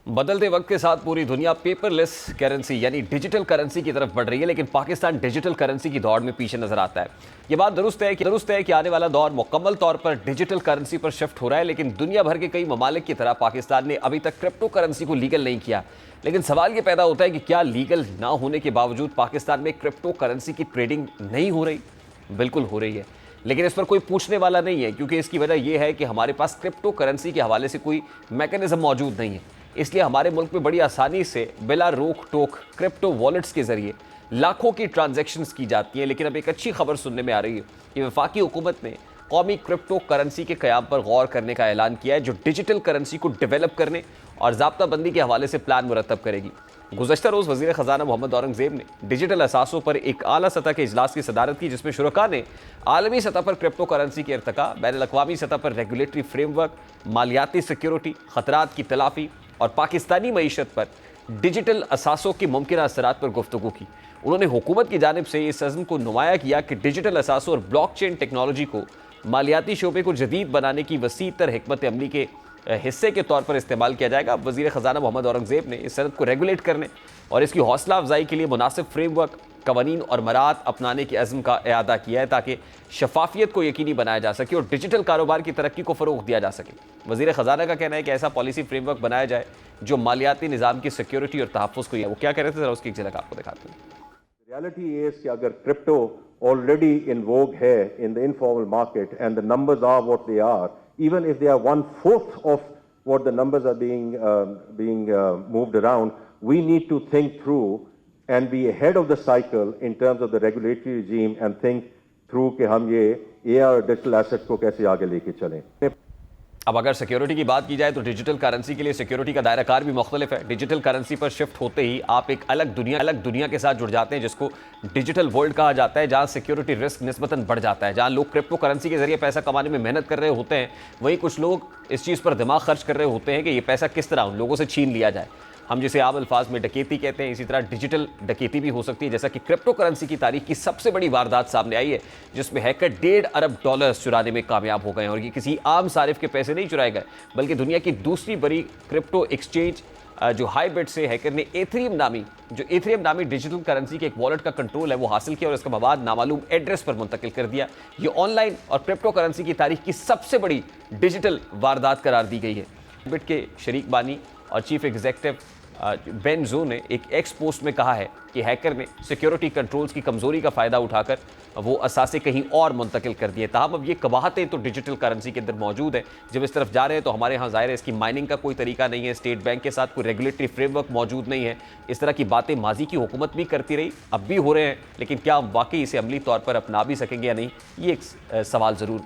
बदलते वक्त के साथ पूरी दुनिया पेपरलेस करेंसी यानी डिजिटल करेंसी की तरफ बढ़ रही है, लेकिन पाकिस्तान डिजिटल करेंसी की दौड़ में पीछे नजर आता है। ये बात दुरुस्त है कि आने वाला दौर मुकम्मल तौर पर डिजिटल करेंसी पर शिफ्ट हो रहा है, लेकिन दुनिया भर के कई ममालिक की तरह पाकिस्तान ने अभी तक क्रिप्टो करेंसी को लीगल नहीं किया। लेकिन सवाल ये पैदा होता है कि क्या लीगल ना होने के बावजूद पाकिस्तान में क्रिप्टो करेंसी की ट्रेडिंग नहीं हो रही? बिल्कुल हो रही है, लेकिन इस पर कोई पूछने वाला नहीं है, क्योंकि इसकी वजह यह है कि हमारे पास क्रिप्टो करेंसी के हवाले से कोई मैकेनिज्म मौजूद नहीं है। इसलिए हमारे मुल्क में बड़ी आसानी से बिला रोक टोक क्रिप्टो वॉलेट्स के जरिए लाखों की ट्रांजैक्शंस की जाती हैं। लेकिन अब एक अच्छी खबर सुनने में आ रही है कि वफाकी हुकूमत ने कौमी क्रिप्टो करेंसी के क़याम पर गौर करने का ऐलान किया है, जो डिजिटल करेंसी को डेवलप करने और ज़ाब्ताबंदी के हवाले से प्लान मुरतब करेगी। गुज़श्ता रोज़ वज़ीर ख़ज़ाना मोहम्मद औरंगज़ेब ने डिजिटल असासों पर एक आला सतह के इजलास की सदारत की, जिसमें शुरका ने आलमी सतह पर क्रिप्टो करेंसी के इर्तिका, बैनुल-अक़वामी सतह पर रेगुलेटरी फ्रेमवर्क, मालियाती सिक्योरिटी, ख़तरात की तलाफ़ी और पाकिस्तानी मईशत पर डिजिटल असासों के मुमकिन असरात पर गुफ्तगू की। उन्होंने हुकूमत की जानिब से इस अज़्म को नुमाया किया कि डिजिटल असासों और ब्लॉकचेन टेक्नोलॉजी को मालियाती शोबे को जदीद बनाने की वसी तर हिकमत अमली के हिस्से के तौर पर इस्तेमाल किया जाएगा। वज़ीर ख़ज़ाना मोहम्मद औरंगज़ेब ने इस सनत को रेगुलेट करने और इसकी हौसला अफजाई के लिए मुनासिब फ्रेमवर्क, कवानीन और मरात अपनाने की अज़्म का इआदा किया है, ताकि शफाफियत को यकीनी बनाया जा सके और डिजिटल कारोबार की तरक्की को फ़रोग़ दिया जा सके। वज़ीर ख़ज़ाना का कहना है कि ऐसा पॉलिसी फ्रेमवर्क बनाया जाए जो मालियाती निज़ाम की सिक्योरिटी और तहफ़्फ़ुज़ को। वो क्या कह रहे थे, ज़रा उसकी एक झलक आपको दिखाते हैं। रियलिटी इज कि अगर क्रिप्टो ऑलरेडी इन वोग है in the informal market and the numbers are what they are, even if they are 1/4 of what the numbers are being moved around, we need to think through and be ahead of the cycle in terms of the regulatory regime and think through कि हम ये AR digital assets को कैसे आगे लेके चलें। अब अगर सिक्योरिटी की बात की जाए तो डिजिटल करेंसी के लिए सिक्योरिटी का दायरा कार भी मुख्तलिफ है। डिजिटल करेंसी पर शिफ्ट होते ही आप एक अलग दुनिया के साथ जुड़ जाते हैं, जिसको डिजिटल वर्ल्ड कहा जाता है, जहां सिक्योरिटी रिस्क निस्बतन बढ़ जाता है। जहां लोग क्रिप्टो करेंसी के जरिए पैसा कमाने में मेहनत कर रहे होते हैं, वहीं कुछ लोग इस चीज़ पर दिमाग खर्च कर रहे होते हैं कि ये पैसा किस तरह उन लोगों से छीन लिया जाए। हम जिसे आम अल्फाज में डकैती कहते हैं, इसी तरह डिजिटल डकैती भी हो सकती है। जैसा कि क्रिप्टो करेंसी की तारीख की सबसे बड़ी वारदात सामने आई है, जिसमें हैकर $1.5 अरब चुराने में कामयाब हो गए। और ये किसी आम सारिफ के पैसे नहीं चुराए गए, बल्कि दुनिया की दूसरी बड़ी क्रिप्टो एक्सचेंज जो हाईबिट से हैकर ने एथेरियम नामी डिजिटल करेंसी के एक वॉलेट का कंट्रोल है वो हासिल किया और इसका मवाद नामालूम एड्रेस पर मुंतकिल कर दिया। ये ऑनलाइन और क्रिप्टो करेंसी की तारीख की सबसे बड़ी डिजिटल वारदात करार दी गई है। हाईबिट के शरीक बानी और चीफ एग्जीक्यूटिव बेन ज़ो ने एक एक्स पोस्ट में कहा है कि हैकर ने सिक्योरिटी कंट्रोल्स की कमज़ोरी का फ़ायदा उठाकर वो असासे कहीं और मुंतकिल कर दिए। ताहम अब ये कबाहतें तो डिजिटल करेंसी के अंदर मौजूद है। जब इस तरफ जा रहे हैं तो हमारे यहाँ ज़ाहिर है इसकी माइनिंग का कोई तरीका नहीं है, स्टेट बैंक के साथ कोई रेगुलेटरी फ्रेमवर्क मौजूद नहीं है। इस तरह की बातें माजी की हुकूमत भी करती रही, अब भी हो रहे हैं, लेकिन क्या वाकई इसे अमली तौर पर अपना भी सकेंगे या नहीं, ये एक सवाल ज़रूर